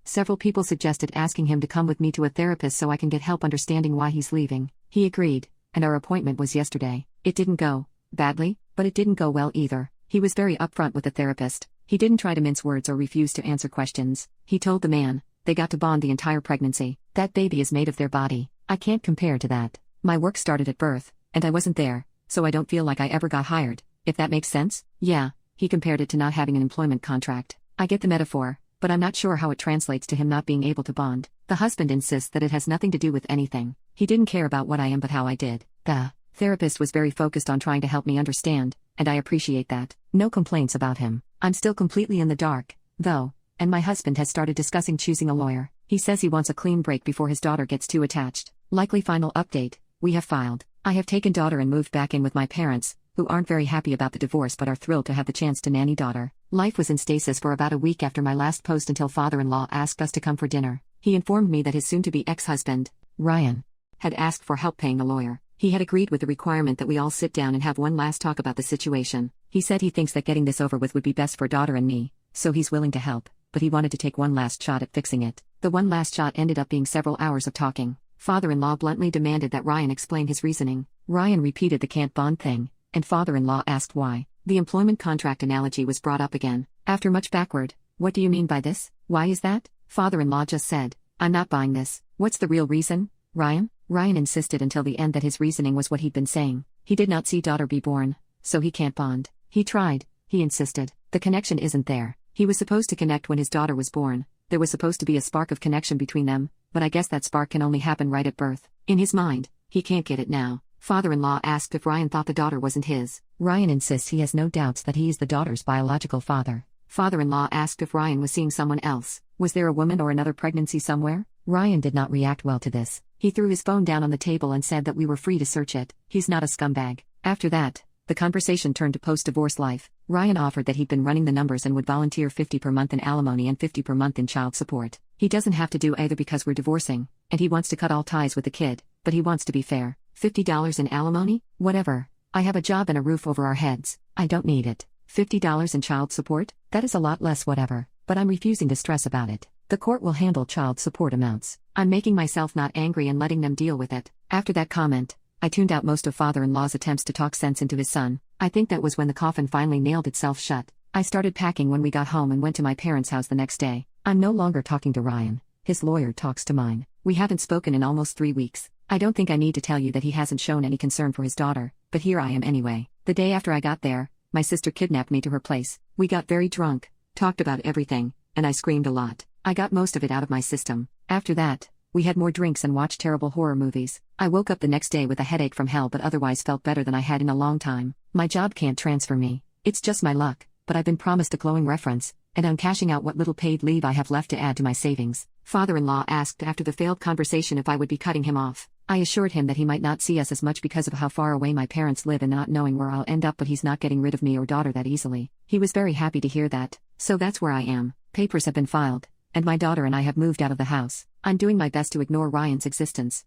Several people suggested asking him to come with me to a therapist so I can get help understanding why he's leaving. He agreed, and our appointment was yesterday. It didn't go badly, but it didn't go well either. He was very upfront with the therapist. He didn't try to mince words or refuse to answer questions. He told the man, they got to bond the entire pregnancy. That baby is made of their body. I can't compare to that. My work started at birth, and I wasn't there, so I don't feel like I ever got hired, if that makes sense. Yeah, he compared it to not having an employment contract. I get the metaphor, but I'm not sure how it translates to him not being able to bond. The husband insists that it has nothing to do with anything. He didn't care about what I am but how I did. The therapist was very focused on trying to help me understand, and I appreciate that. No complaints about him. I'm still completely in the dark, though, and my husband has started discussing choosing a lawyer. He says he wants a clean break before his daughter gets too attached. Likely final update, we have filed. I have taken daughter and moved back in with my parents, who aren't very happy about the divorce but are thrilled to have the chance to nanny daughter. Life was in stasis for about a week after my last post until father-in-law asked us to come for dinner. He informed me that his soon-to-be ex-husband, Ryan, had asked for help paying a lawyer. He had agreed with the requirement that we all sit down and have one last talk about the situation. He said he thinks that getting this over with would be best for daughter and me, so he's willing to help, but he wanted to take one last shot at fixing it. The one last shot ended up being several hours of talking. Father-in-law bluntly demanded that Ryan explain his reasoning. Ryan repeated the can't bond thing, and father-in-law asked why. The employment contract analogy was brought up again. After much backward, what do you mean by this? Why is that? Father-in-law just said, I'm not buying this. What's the real reason, Ryan? Ryan insisted until the end that his reasoning was what he'd been saying. He did not see daughter be born, so he can't bond. He tried, he insisted. The connection isn't there. He was supposed to connect when his daughter was born. There was supposed to be a spark of connection between them, but I guess that spark can only happen right at birth. In his mind, he can't get it now. Father-in-law asked if Ryan thought the daughter wasn't his. Ryan insists he has no doubts that he is the daughter's biological father. Father-in-law asked if Ryan was seeing someone else. Was there a woman or another pregnancy somewhere? Ryan did not react well to this. He threw his phone down on the table and said that we were free to search it. He's not a scumbag. After that, the conversation turned to post-divorce life. Ryan offered that he'd been running the numbers and would volunteer $50 per month in alimony and $50 per month in child support. He doesn't have to do either because we're divorcing, and he wants to cut all ties with the kid, but he wants to be fair. $50 in alimony? Whatever. I have a job and a roof over our heads. I don't need it. $50 in child support? That is a lot less whatever, but I'm refusing to stress about it. The court will handle child support amounts. I'm making myself not angry and letting them deal with it. After that comment, I tuned out most of father-in-law's attempts to talk sense into his son. I think that was when the coffin finally nailed itself shut. I started packing when we got home and went to my parents' house the next day. I'm no longer talking to Ryan. His lawyer talks to mine. We haven't spoken in almost 3 weeks. I don't think I need to tell you that he hasn't shown any concern for his daughter, but here I am anyway. The day after I got there, my sister kidnapped me to her place. We got very drunk, talked about everything, and I screamed a lot. I got most of it out of my system. After that, we had more drinks and watched terrible horror movies. I woke up the next day with a headache from hell but otherwise felt better than I had in a long time. My job can't transfer me. It's just my luck, but I've been promised a glowing reference, and I'm cashing out what little paid leave I have left to add to my savings. Father-in-law asked after the failed conversation if I would be cutting him off. I assured him that he might not see us as much because of how far away my parents live and not knowing where I'll end up, but he's not getting rid of me or daughter that easily. He was very happy to hear that. So that's where I am. Papers have been filed, and my daughter and I have moved out of the house. I'm doing my best to ignore Ryan's existence.